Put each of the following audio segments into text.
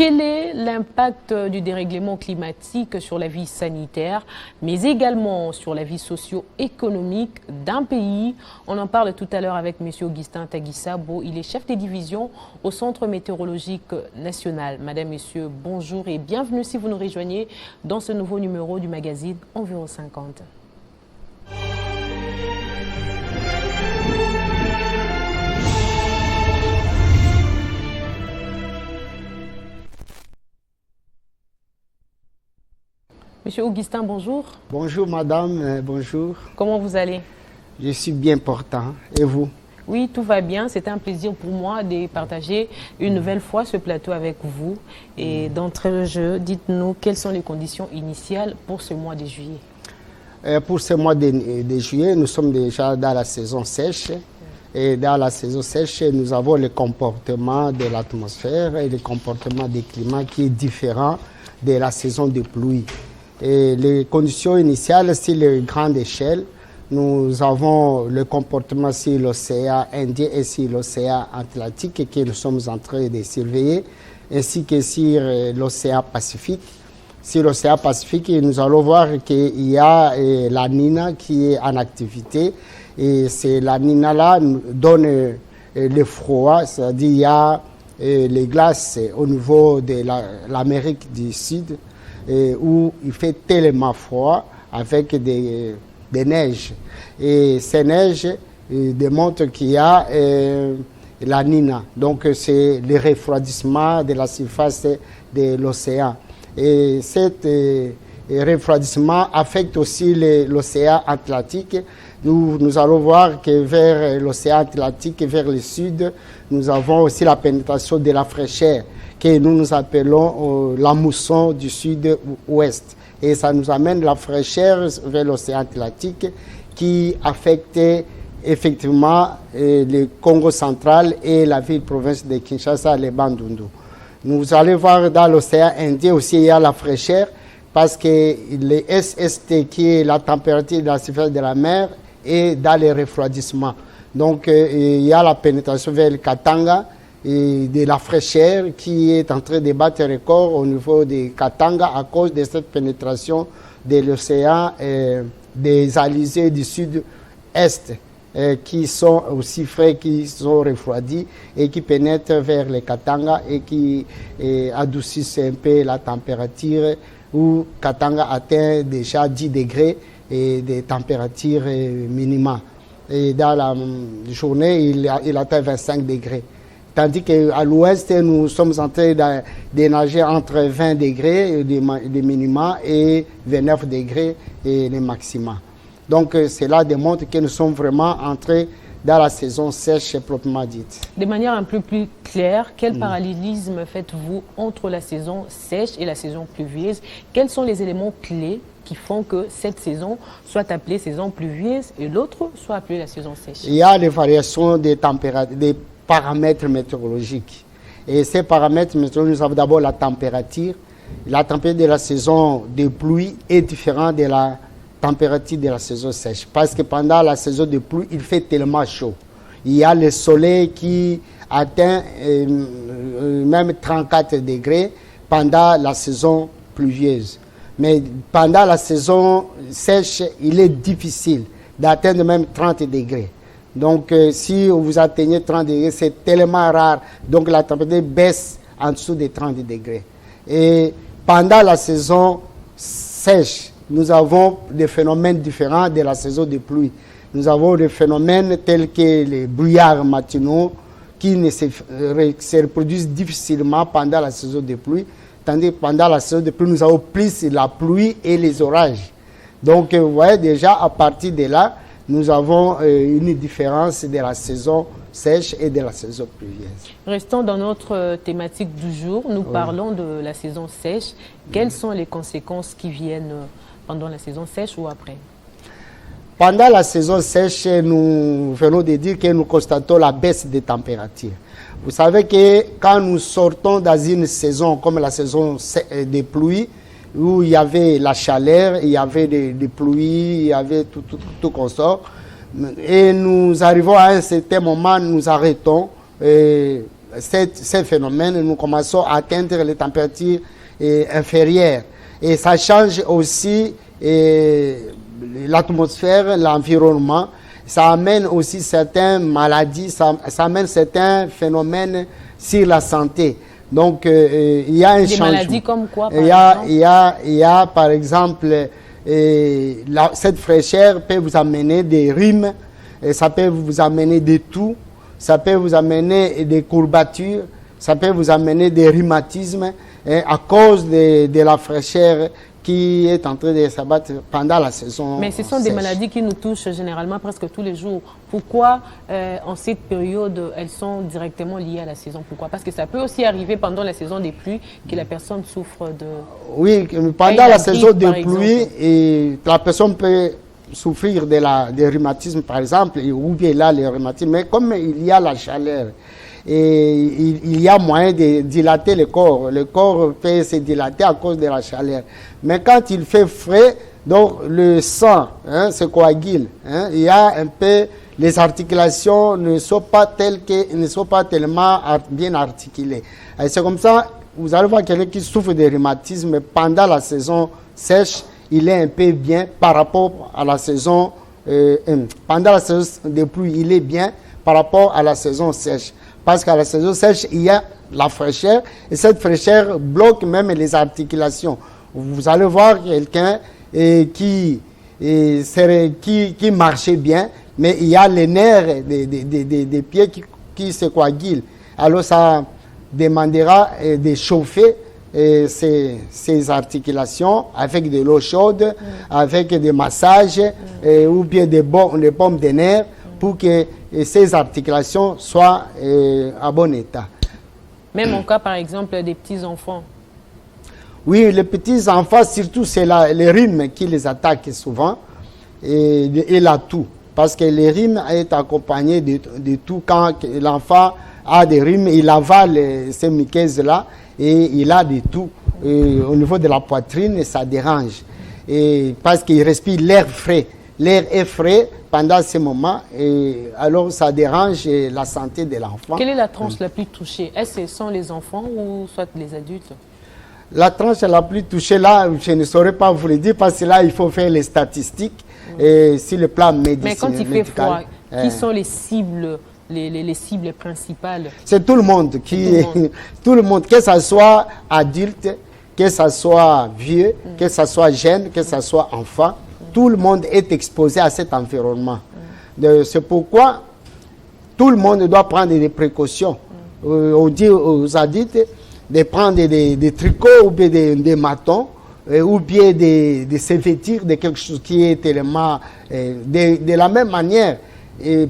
Quel est l'impact du dérèglement climatique sur la vie sanitaire, mais également sur la vie socio-économique d'un pays? On en parle tout à l'heure avec M. Augustin Taguissabo. Il est chef des divisions au Centre météorologique national. Madame, Messieurs, bonjour et bienvenue si vous nous rejoignez dans ce nouveau numéro du magazine Environ 50. Monsieur Augustin, bonjour. Bonjour madame, bonjour. Comment vous allez? Je suis bien portant. Et vous? Oui, tout va bien. C'est un plaisir pour moi de partager une nouvelle fois ce plateau avec vous. Et d'entrée de jeu, dites-nous quelles sont les conditions initiales pour ce mois de juillet. Pour ce mois de juillet, nous sommes déjà dans la saison sèche. Et dans la saison sèche, nous avons le comportement de l'atmosphère et le comportement du climat qui est différent de la saison de pluie. Et les conditions initiales, sur les grandes échelles, nous avons le comportement sur l'océan Indien et sur l'océan Atlantique que nous sommes en train de surveiller, ainsi que sur l'océan Pacifique. Sur l'océan Pacifique, nous allons voir qu'il y a la Nina qui est en activité. Et la Nina-là nous donne le froid, c'est-à-dire il y a les glaces au niveau de l'Amérique du Sud, où il fait tellement froid avec des neiges. Et ces neiges démontrent qu'il y a la Nina. Donc c'est le refroidissement de la surface de l'océan. Et cet refroidissement affecte aussi l'océan Atlantique. Nous allons voir que vers l'océan Atlantique, vers le sud, nous avons aussi la pénétration de la fraîcheur, que nous appelons la mousson du sud-ouest. Et ça nous amène la fraîcheur vers l'océan Atlantique qui affecte effectivement le Congo central et la ville-province de Kinshasa, les Bandundu. Nous allons voir dans l'océan Indien aussi, il y a la fraîcheur parce que le SST, qui est la température de la surface de la mer, est dans le refroidissement. Donc il y a la pénétration vers le Katanga, et de la fraîcheur qui est en train de battre record au niveau de Katanga à cause de cette pénétration de l'océan des alizés du sud-est qui sont aussi frais, qui sont refroidis et qui pénètrent vers le Katanga et qui adoucissent un peu la température où Katanga atteint déjà 10 degrés et des températures minimales. Et dans la journée, il atteint 25 degrés. Tandis qu'à l'ouest, nous sommes en train de nager entre 20 degrés les minima et 29 degrés et les maxima. Donc cela démontre que nous sommes vraiment entrés dans la saison sèche proprement dite. De manière un peu plus claire, quel parallélisme faites-vous entre la saison sèche et la saison pluvieuse? Quels sont les éléments clés qui font que cette saison soit appelée saison pluvieuse et l'autre soit appelée la saison sèche? Il y a les variations des températures, des paramètres météorologiques. Et ces paramètres météorologiques, nous avons d'abord la température. La température de la saison de pluie est différente de la température de la saison sèche. Parce que pendant la saison de pluie, il fait tellement chaud. Il y a le soleil qui atteint même 34 degrés pendant la saison pluvieuse. Mais pendant la saison sèche, il est difficile d'atteindre même 30 degrés. Donc, si vous atteignez 30 degrés, c'est tellement rare. Donc, la température baisse en dessous des 30 degrés. Et pendant la saison sèche, nous avons des phénomènes différents de la saison de pluie. Nous avons des phénomènes tels que les brouillards matinaux qui se reproduisent difficilement pendant la saison de pluie. Tandis que pendant la saison de pluie, nous avons plus la pluie et les orages. Donc, vous voyez déjà, à partir de là, nous avons une différence de la saison sèche et de la saison pluvieuse. Restons dans notre thématique du jour. Nous parlons de la saison sèche. Quelles sont les conséquences qui viennent pendant la saison sèche ou après? Pendant la saison sèche, nous venons de dire que nous constatons la baisse des températures. Vous savez que quand nous sortons dans une saison comme la saison des pluies, où il y avait la chaleur, il y avait des pluies, il y avait tout consort. Et nous arrivons à un certain moment, nous arrêtons ces phénomènes, nous commençons à atteindre les températures inférieures. Et ça change aussi l'atmosphère, l'environnement. Ça amène aussi certaines maladies, ça amène certains phénomènes sur la santé. Donc, il y a un changement. Des maladies comme quoi, par exemple? Il y a, par exemple, cette fraîcheur peut vous amener des rhumes, et ça peut vous amener des toux, ça peut vous amener des courbatures, ça peut vous amener des rhumatismes à cause de la fraîcheur qui est en train de s'abattre pendant la saison. Mais ce sont des maladies qui nous touchent généralement presque tous les jours. Pourquoi, en cette période, elles sont directement liées à la saison? Pourquoi? Parce que ça peut aussi arriver pendant la saison des pluies que la personne souffre de... Oui, pendant la saison des pluies, et la personne peut souffrir des rhumatismes, par exemple, ou bien là, les rhumatismes. Mais comme il y a la chaleur, et il y a moyen de dilater le corps peut se dilater à cause de la chaleur. Mais quand il fait frais, donc le sang se coagule. Il y a un peu, les articulations ne sont pas tellement bien articulées. C'est comme ça, vous allez voir quelqu'un qui souffre de rhumatisme pendant la saison sèche, il est un peu bien par rapport à la saison, pendant la saison de pluie, il est bien par rapport à la saison sèche. Parce qu'à la saison sèche, il y a la fraîcheur et cette fraîcheur bloque même les articulations. Vous allez voir quelqu'un qui marchait bien, mais il y a les nerfs des pieds qui se coagulent. Alors ça demandera de chauffer ces articulations avec de l'eau chaude, avec des massages ou bien des bombes de nerfs pour que ces articulations soient à bon état. Même en cas, par exemple, des petits-enfants. Oui, les petits-enfants, surtout, c'est le rhume qui les attaque souvent et la toux. Parce que le rhume est accompagné de toux. Quand l'enfant a des rhumes, il avale ces muqueuses-là et il a des toux au niveau de la poitrine et ça dérange. Et parce qu'il respire l'air frais. L'air est frais pendant ces moments et alors ça dérange la santé de l'enfant. Quelle est la tranche la plus touchée? Est-ce que ce sont les enfants ou soit les adultes? La tranche la plus touchée, là, je ne saurais pas vous le dire parce que là, il faut faire les statistiques et sur le plan médical. Mais quand il fait froid, qui sont les cibles, les cibles principales? C'est tout le monde. Tout le monde, que ce soit adulte, que ce soit vieux, que ce soit jeune, que ce soit enfant. Tout le monde est exposé à cet environnement. C'est pourquoi tout le monde doit prendre des précautions. On dit aux adultes de prendre des tricots ou bien des matons ou bien de se vêtir de quelque chose qui est tellement... de la même manière,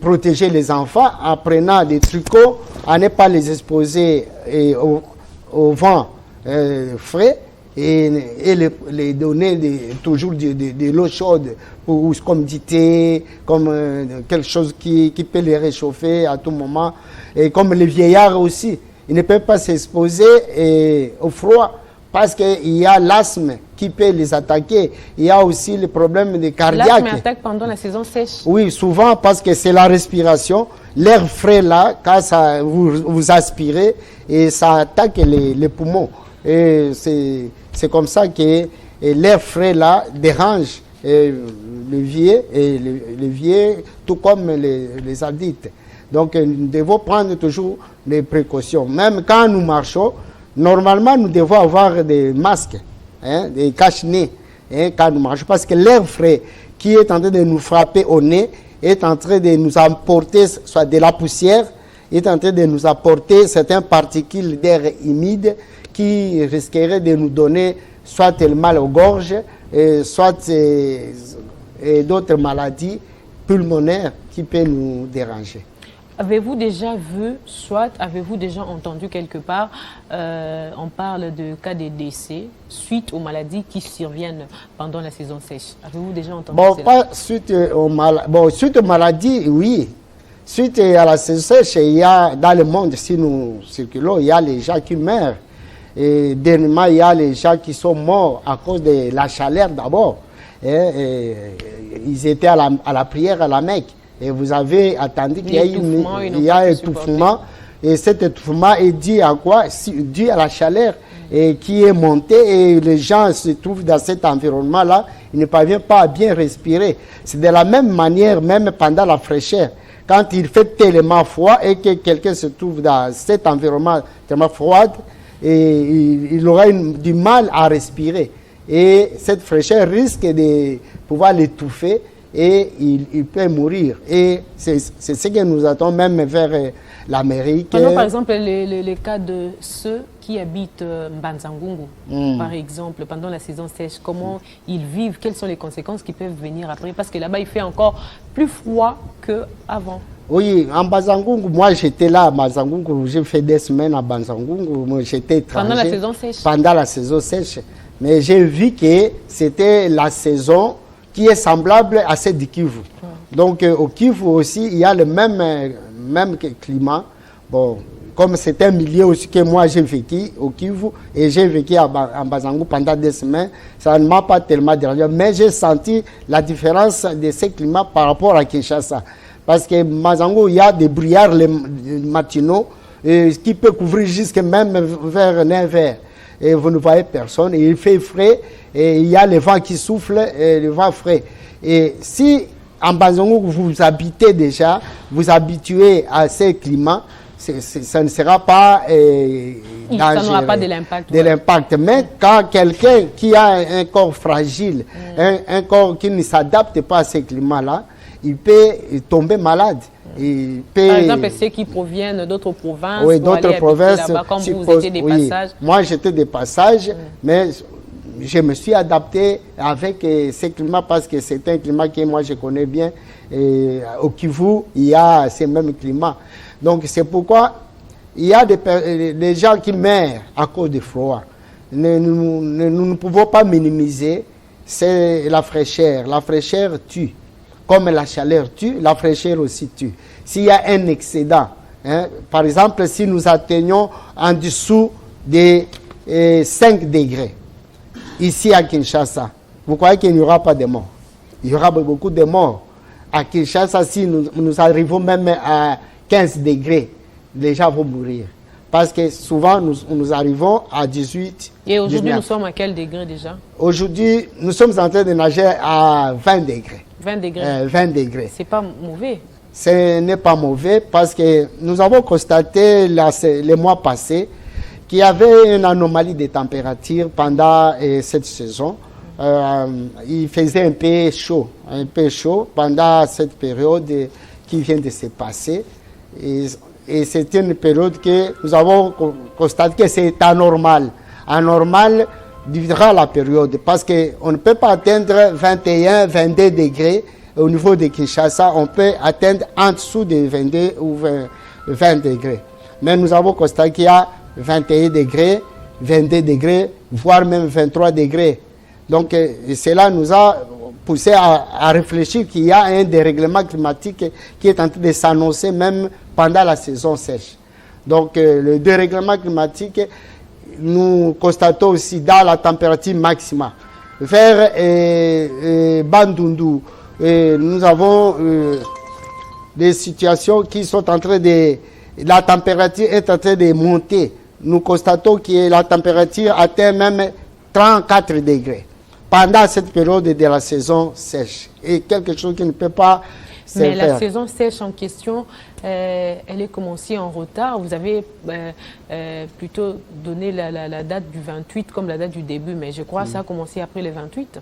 protéger les enfants en prenant des tricots, à ne pas les exposer au vent frais. Et les donner toujours de l'eau chaude, comme du thé, comme quelque chose qui peut les réchauffer à tout moment. Et comme les vieillards aussi, ils ne peuvent pas s'exposer au froid parce qu'il y a l'asthme qui peut les attaquer. Il y a aussi le problème de cardiaque. L'asthme attaque pendant la saison sèche? Oui, souvent parce que c'est la respiration. L'air frais là, quand ça, vous aspirez, et ça attaque les poumons. Et c'est comme ça que l'air frais là dérange le vieux, tout comme les adultes. Donc nous devons prendre toujours les précautions. Même quand nous marchons, normalement nous devons avoir des masques, des cache-nez quand nous marchons. Parce que l'air frais qui est en train de nous frapper au nez est en train de nous apporter soit de la poussière, est en train de nous apporter certaines particules d'air humide qui risquerait de nous donner soit le mal aux gorges, soit d'autres maladies pulmonaires qui peuvent nous déranger. Avez-vous déjà vu, soit avez-vous déjà entendu quelque part, on parle de cas de décès suite aux maladies qui surviennent pendant la saison sèche? Avez-vous déjà entendu cela? Pas suite aux maladies, oui. Suite à la saison sèche, il y a dans le monde, si nous circulons, il y a les gens qui meurent. Et dernièrement, il y a les gens qui sont morts à cause de la chaleur d'abord. Ils étaient à la prière à la Mecque. Et vous avez attendu qu'il y ait un étouffement Et cet étouffement est dû à quoi? Dû à la chaleur qui est montée, et les gens se trouvent dans cet environnement-là, ils ne parviennent pas à bien respirer. C'est de la même manière, même pendant la fraîcheur. Quand il fait tellement froid et que quelqu'un se trouve dans cet environnement tellement froid, et il aura du mal à respirer. Et cette fraîcheur risque de pouvoir l'étouffer et il peut mourir. Et c'est ce que nous attendons même vers l'Amérique. Prenons par exemple les cas de ceux qui habitent Mbanza-Ngungu, par exemple, pendant la saison sèche. Comment ils vivent? Quelles sont les conséquences qui peuvent venir après? Parce que là-bas, il fait encore plus froid qu'avant. Oui, en Mbanza-Ngungu, moi j'étais là à Mbanza-Ngungu, j'ai fait des semaines à Mbanza-Ngungu, j'étais étranger. Pendant la saison sèche? Pendant la saison sèche. Mais j'ai vu que c'était la saison qui est semblable à celle du Kivu. Donc au Kivu aussi, il y a le même climat. Bon, comme c'est un milieu aussi que moi j'ai vécu au Kivu, et j'ai vécu à Mbanza-Ngungu pendant des semaines, ça ne m'a pas tellement dérangé. Mais j'ai senti la différence de ce climat par rapport à Kinshasa. Parce que Mbanza-Ngungu, il y a des brouillards matinaux qui peuvent couvrir jusqu'à même vers 9h. Et vous ne voyez personne, et il fait frais, et il y a le vent qui souffle, et le vent frais. Et si en Mbanza-Ngungu vous habitez déjà, vous habituez à ces climats, ça ne sera pas dangereux. Ça n'aura pas de l'impact. De l'impact. Mais quand quelqu'un qui a un corps fragile, un corps qui ne s'adapte pas à ces climats-là, il peut tomber malade. Par exemple, ceux qui proviennent d'autres provinces, oui, d'autres provinces, comme vous étiez des passages. Moi, j'étais des passages, mais je me suis adapté avec ces climats parce que c'est un climat que moi je connais bien. Et au Kivu, il y a ces mêmes climats. Donc, c'est pourquoi il y a des gens qui meurent à cause du froid. Nous ne pouvons pas minimiser, c'est la fraîcheur. La fraîcheur tue. Comme la chaleur tue, la fraîcheur aussi tue. S'il y a un excédent, par exemple, si nous atteignons en dessous de 5 degrés, ici à Kinshasa, vous croyez qu'il n'y aura pas de morts? Il y aura beaucoup de morts. À Kinshasa, si nous arrivons même à 15 degrés, les gens vont mourir. Parce que souvent, nous arrivons à 18. Et aujourd'hui, nous sommes à quel degré déjà? Aujourd'hui, nous sommes en train de nager à 20 degrés. 20 degrés. 20 degrés. C'est pas mauvais. Ce n'est pas mauvais parce que nous avons constaté les mois passés qu'il y avait une anomalie de température pendant cette saison. Il faisait un peu chaud pendant cette période qui vient de se passer. Et c'est une période que nous avons constaté que c'est anormal. Anormal durant la période parce qu'on ne peut pas atteindre 21, 22 degrés. Au niveau de Kinshasa, on peut atteindre en dessous de 22 ou 20 degrés. Mais nous avons constaté qu'il y a 21 degrés, 22 degrés, voire même 23 degrés. Donc cela nous a poussé à réfléchir qu'il y a un dérèglement climatique qui est en train de s'annoncer même pendant la saison sèche. Donc le dérèglement climatique, nous constatons aussi dans la température maximale. Vers Bandundu, nous avons des situations qui sont en train de... La température est en train de monter. Nous constatons que la température atteint même 34 degrés pendant cette période de la saison sèche. Et quelque chose qui ne peut pas se faire. Mais la saison sèche en question, elle est commencée en retard. Vous avez plutôt donné la date du 28 comme la date du début, mais je crois que ça a commencé après le 28.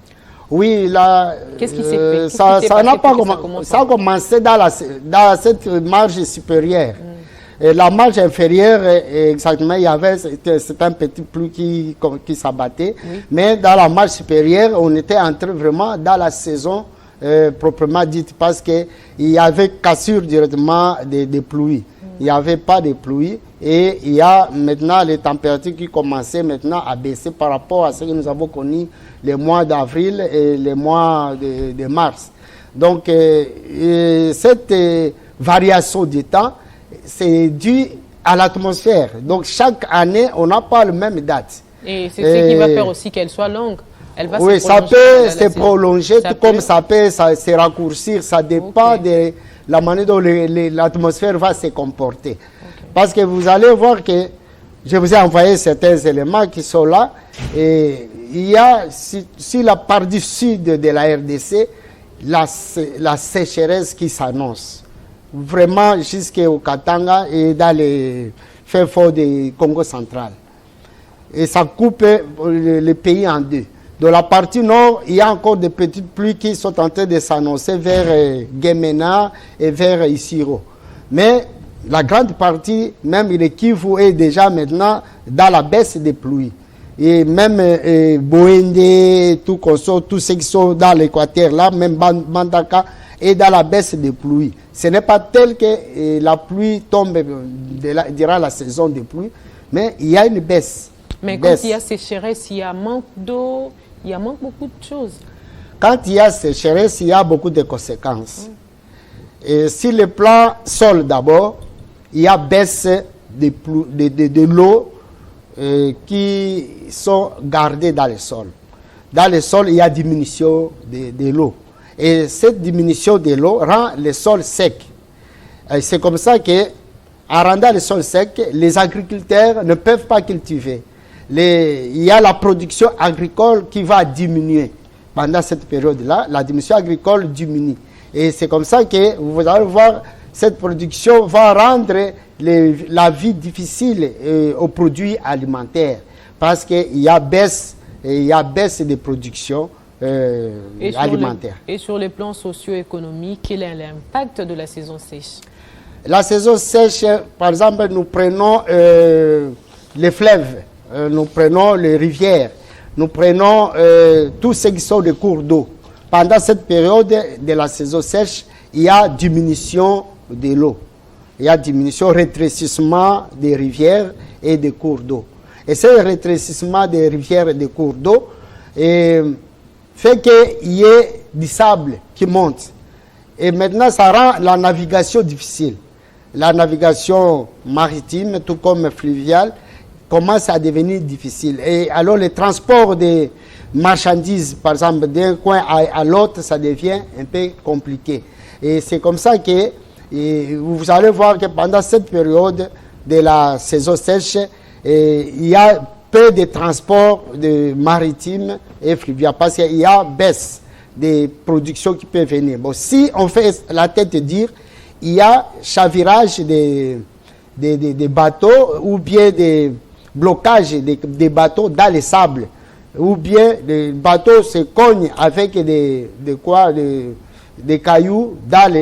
Oui, là, qu'est-ce qui s'est fait? Ça a commencé dans cette marge supérieure. Et la marge inférieure, exactement, il y avait c'est un petit pluie qui s'abattait. Oui. Mais dans la marge supérieure, on était entré vraiment dans la saison proprement dite parce qu'il y avait cassure directement des pluies. Il n'y avait pas de pluie et il y a maintenant les températures qui commençaient maintenant à baisser par rapport à ce que nous avons connu les mois d'avril et les mois de mars. Donc, cette variation du temps, c'est dû à l'atmosphère. Donc, chaque année, on n'a pas la même date. Et c'est ce qui va faire aussi qu'elle soit longue. Elle va oui, ça peut se prolonger, tout comme ça peut se raccourcir. Ça dépend de la manière dont l'atmosphère va se comporter. Parce que vous allez voir que je vous ai envoyé certains éléments qui sont là. Et il y a, sur la partie sud de la RDC, la sécheresse qui s'annonce. Vraiment jusqu'au Katanga et dans les fins fonds du Congo central. Et ça coupe le pays en deux. De la partie nord, il y a encore des petites pluies qui sont en train de s'annoncer vers Guémena et vers Isiro. Mais la grande partie, même le Kivu, est déjà maintenant dans la baisse des pluies. Et même Boende, tout Koso, tous ceux qui sont dans l'équateur là, même Bandaka, est dans la baisse des pluies. Ce n'est pas tel que la pluie tombe durant la saison des pluies, mais il y a une baisse. Mais quand il y a sécheresse, il y a manque d'eau, il y a manque beaucoup de choses. Quand il y a sécheresse, il y a beaucoup de conséquences. Et sur le plan sol d'abord, il y a baisse de l'eau qui sont gardées dans le sol. Dans le sol, il y a diminution de l'eau. Et cette diminution de l'eau rend le sol sec. C'est comme ça que, en rendant le sol sec, les agriculteurs ne peuvent pas cultiver. Il y a la production agricole qui va diminuer. Pendant cette période-là, la diminution agricole diminue. Et c'est comme ça que vous allez voir, cette production va rendre la vie difficile aux produits alimentaires. Parce qu'il y a baisse de production alimentaire. Et sur le plan socio-économique, quel est l'impact de la saison sèche? La saison sèche, par exemple, nous prenons les fleuves, nous prenons les rivières, nous prenons tous ceux qui sont des cours d'eau. Pendant cette période de la saison sèche, il y a diminution de l'eau. Il y a diminution, rétrécissement des rivières et des cours d'eau. Et ce rétrécissement des rivières et des cours d'eau fait qu'il y ait du sable qui monte. Et maintenant, ça rend la navigation difficile. La navigation maritime, tout comme fluviale, commence à devenir difficile. Et alors, le transport des marchandises, par exemple, d'un coin à l'autre, ça devient un peu compliqué. Et c'est comme ça que vous allez voir que pendant cette période de la saison sèche, il y a peu de transport de maritime et fluvial parce qu'il y a baisse des productions qui peuvent venir. Bon, si on fait la tête dire, il y a chavirage des bateaux ou bien des blocages des bateaux dans les sables ou bien les bateaux se cognent avec des cailloux dans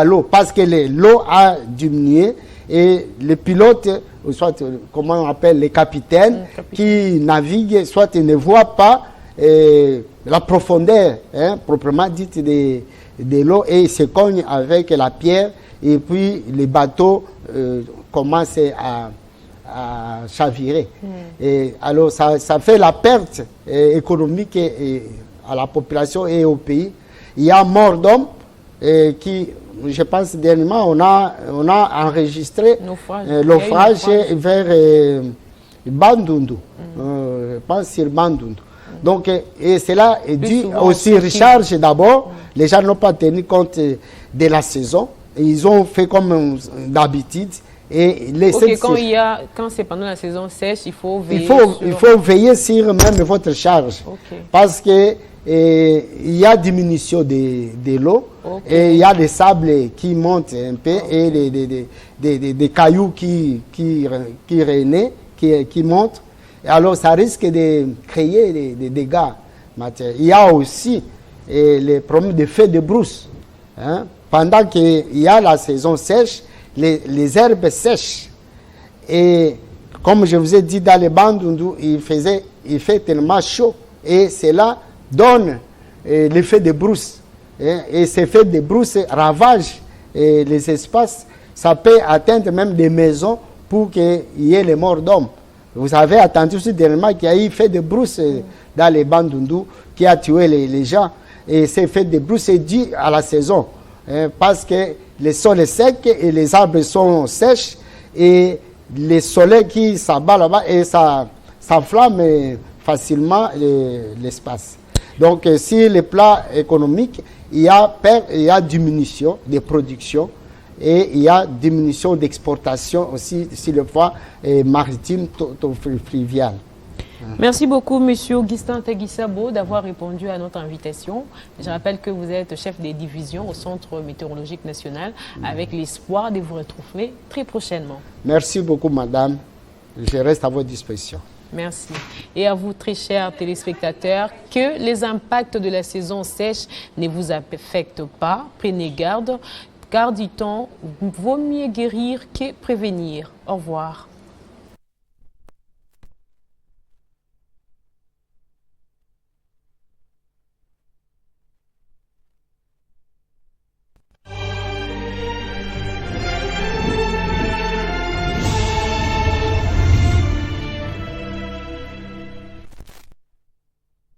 l'eau parce que l'eau a diminué et les pilotes, soit comment on appelle les capitaines qui naviguent, soit ils ne voient pas la profondeur proprement dite de l'eau et ils se cognent avec la pierre et puis les bateaux commencent à chavirer. Et alors ça fait la perte économique à la population et au pays. Il y a mort d'hommes qui, je pense, dernièrement, on a enregistré naufrage vers Bandundu. Je pense sur Bandundu. Donc, et cela est dû aussi recharge d'abord. Les gens n'ont pas tenu compte de la saison. Ils ont fait comme d'habitude. Et quand c'est pendant la saison sèche, il faut veiller il faut veiller sur même votre charge. Parce que il y a diminution de l'eau et il y a des sables qui montent un peu et des cailloux qui renaissent, qui montent. Et alors ça risque de créer des dégâts matériels. Il y a aussi les problèmes de feux de brousse. Pendant qu'il y a la saison sèche, les herbes sèchent. Et comme je vous ai dit, dans les Bandundu, il fait tellement chaud. Et cela donne l'effet de brousse. Et ces effets de brousse ravagent les espaces. Ça peut atteindre même des maisons pour qu'il y ait les morts d'hommes. Vous avez attendu aussi dernièrement qu'il y a eu fait de brousse dans les Bandundu qui a tué les gens. Et ces effets de brousse est dû à la saison. Parce que le sol est sec et les arbres sont sèches et le soleil qui s'abat là-bas et ça s'enflamme facilement l'espace. Donc, sur le plan économique, il y a diminution des productions et il y a diminution d'exportation aussi sur le voie maritime fluviale. Merci beaucoup, Monsieur Augustin Taguissabo, d'avoir répondu à notre invitation. Je rappelle que vous êtes chef des divisions au Centre météorologique national, avec l'espoir de vous retrouver très prochainement. Merci beaucoup, madame. Je reste à votre disposition. Merci. Et à vous, très chers téléspectateurs, que les impacts de la saison sèche ne vous affectent pas. Prenez garde, car dit-on, vaut mieux guérir que prévenir. Au revoir.